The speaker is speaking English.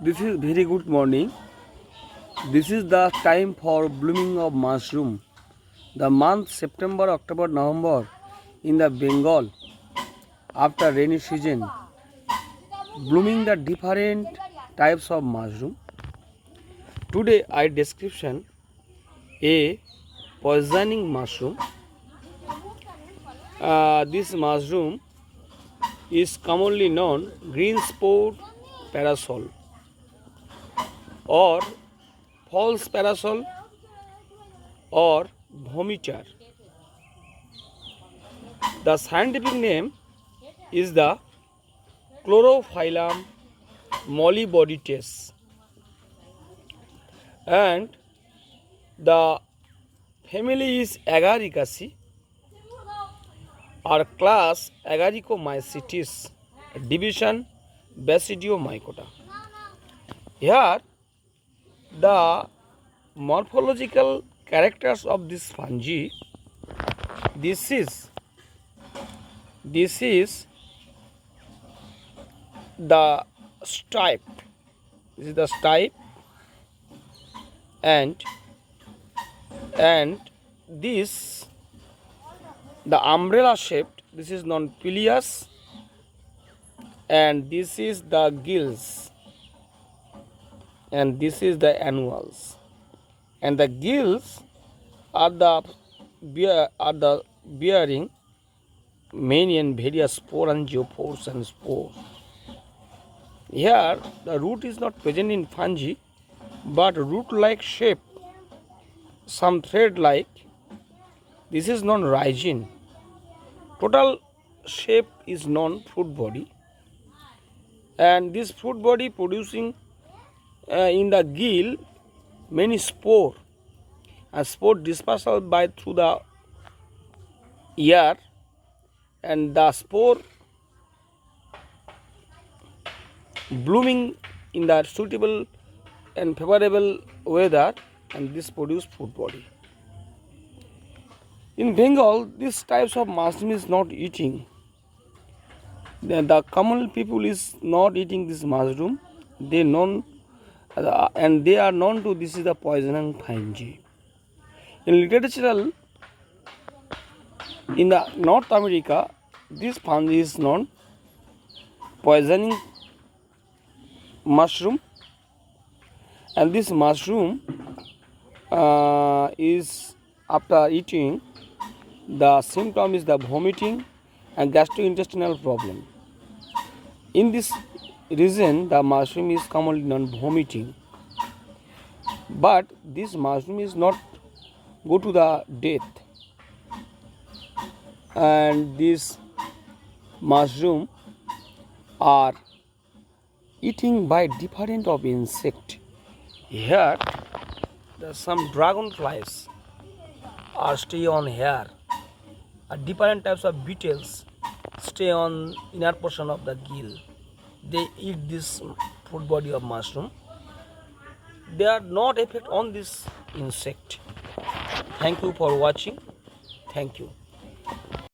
This is very good morning. This is the time for blooming of mushroom. The month September, October, November in the Bengal after rainy season. Blooming the different types of mushroom. Today I description a poisoning mushroom. This mushroom is commonly known green spot parasol or false parasol or vomiter. The scientific name is the Chlorophyllum mollibodytes and the family is Agaricaceae or class Agaricomycetes, division Basidiomycota. Here the morphological characters of this fungi, this is the stipe, and this the umbrella shaped, this is non-pileus, and this is the gills, and this is the annuals, and the gills are the bearing many and various sporangiophores and spores. Here the root is not present in fungi, but root-like shape, some thread-like. This is non-rhizine. Total shape is non-fruit body, and this fruit body producing in the gill many spore, and spore dispersal by through the air, and the spore blooming in the suitable and favorable weather, and this produce fruit body. In Bengal, these types of mushroom is not eating. The common people is not eating this mushroom. They known and they are known to this is the poisoning fungi. In literature, in the North America, this fungi is known poisoning mushroom, and this mushroom is after eating, the symptom is the vomiting and gastrointestinal problem. In this region, the mushroom is commonly known vomiting, but this mushroom is not go to the death, and this mushroom are eating by different of insect. Here there some dragonflies are stay on here. Different types of beetles stay on inner portion of the gill. They eat this food body of mushroom. They are not effect on this insect. Thank you for watching. Thank you.